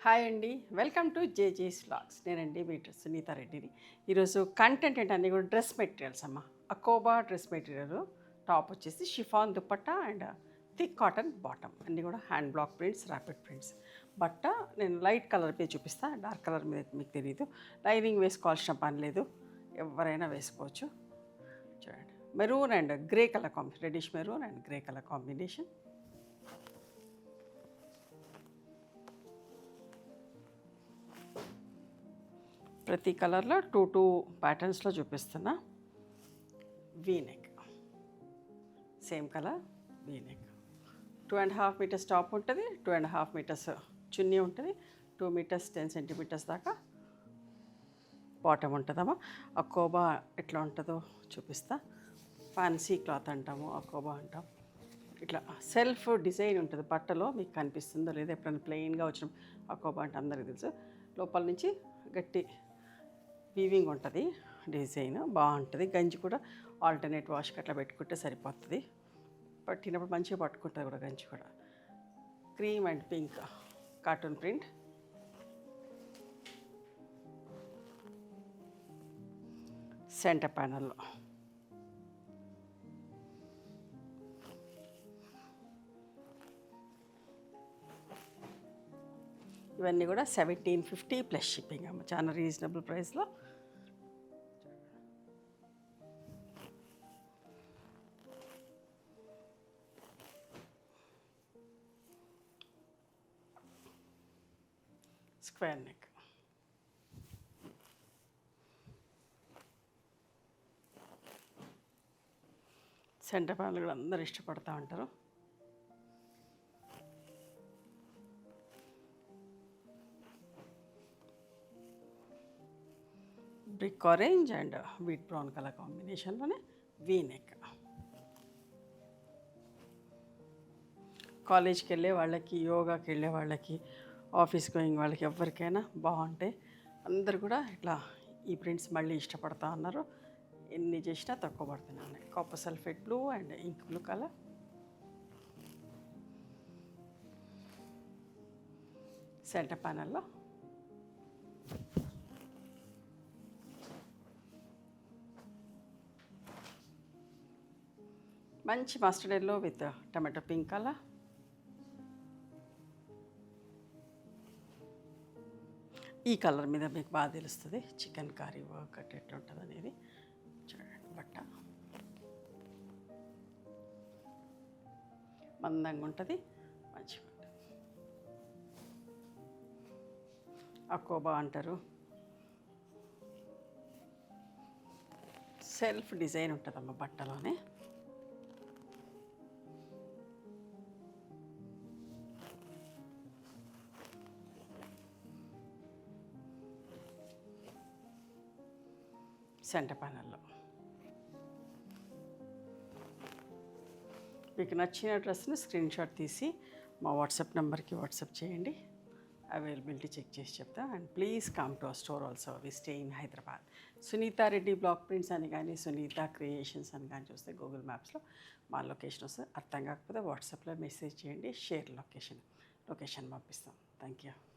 Hi అండి, welcome to జేజేస్ vlogs. నేనండి మీ సునీత రెడ్డిని. ఈరోజు కంటెంట్ ఏంటి అన్నీ కూడా డ్రెస్ మెటీరియల్స్ అమ్మ. అకోబా డ్రెస్ మెటీరియల్ టాప్ వచ్చేసి chiffon dupatta and thick cotton bottom, అన్నీ కూడా hand block prints, rapid prints. బట్ట నేను లైట్ కలర్ మీద చూపిస్తాను, డార్క్ కలర్ మీద మీకు తెలియదు. లైనింగ్ వేసుకోవాల్సిన పని లేదు, ఎవరైనా వేసుకోవచ్చు. చూడండి, maroon and grey colour combination, reddish maroon and grey colour combination. ప్రతి కలర్లో టూ ప్యాటర్న్స్లో చూపిస్తున్నా. V neck, same colour V neck. 2.5 metres top ఉంటుంది, 2.5 మీటర్స్ చున్నీ ఉంటుంది, 2 మీటర్స్ 10 సెంటీమీటర్స్ దాకా బాటమ్ ఉంటుందమ్మా. అకోబా ఎట్లా ఉంటుందో చూపిస్తా. ఫ్యాన్సీ క్లాత్ అంటాము, అకోబా అంటాం. ఇట్లా సెల్ఫ్ డిజైన్ ఉంటుంది బట్టలో, మీకు కనిపిస్తుందో లేదా. ఎప్పుడైనా ప్లెయిన్గా వచ్చిన అకోబా అంటే అందరికీ తెలుసు. లోపల నుంచి గట్టి వీవింగ్ ఉంటుంది, డిజైన్ బాగుంటుంది. గంజి కూడా ఆల్టర్నేట్ వాష్కి అట్లా పెట్టుకుంటే సరిపోతుంది. పట్టినప్పుడు మంచిగా పట్టుకుంటుంది కూడా గంజి కూడా. Cream and pink cartoon print. Centre ప్యానల్లో ఇవన్నీ కూడా 1750 ప్లస్ షిప్పింగ్ అమ్మ, చాలా రీజనబుల్ ప్రైస్లో. స్క్వేర్ నెక్, సెంటర్ ప్యానల్ కూడా అందరు ఇష్టపడుతూ ఉంటారు. Brick orange and wheat brown colour కాంబినేషన్లోనే వీనెక్. కాలేజ్కి వెళ్ళే వాళ్ళకి, యోగాకి వెళ్ళే వాళ్ళకి, ఆఫీస్ గోయింగ్ వాళ్ళకి ఎవరికైనా బాగుంటాయి. అందరు కూడా ఇట్లా ఈ ప్రింట్స్ మళ్ళీ ఇష్టపడతా ఉన్నారు. ఎన్ని చేసినా తక్కువ పడుతున్నాయి. Copper sulphate blue and ink blue colour. Centre ప్యానల్లో మంచి mustard yellow with tomato pink colour. ఈ కలర్ మీద మీకు బాగా తెలుస్తుంది చికెన్ కర్రీ వర్క్ అట్ ఎట్లా ఉంటుంది అనేది. చూడండి, బట్ట మందంగా ఉంటుంది, మంచిగా ఉంటుంది. అకోబా అంటారు. సెల్ఫ్ డిజైన్ ఉంటుందమ్మ బట్టలోనే. సెంటర్ ప్యానల్లో మీకు నచ్చిన డ్రెస్ని స్క్రీన్ షాట్ తీసి మా వాట్సాప్ నెంబర్కి వాట్సాప్ చేయండి. అవైలబిలిటీ చెక్ చేసి చెప్తా. And please come to our store also. We stay in Hyderabad. Sunitha Reddy black prints అని కానీ, సునీత క్రియేషన్స్ అని కానీ చూస్తే గూగుల్ మ్యాప్స్లో మా లొకేషన్ వస్తుంది. అర్థం కాకపోతే వాట్సాప్లో మెసేజ్ చేయండి, షేర్ లొకేషన్ పంపిస్తాం. Thank you.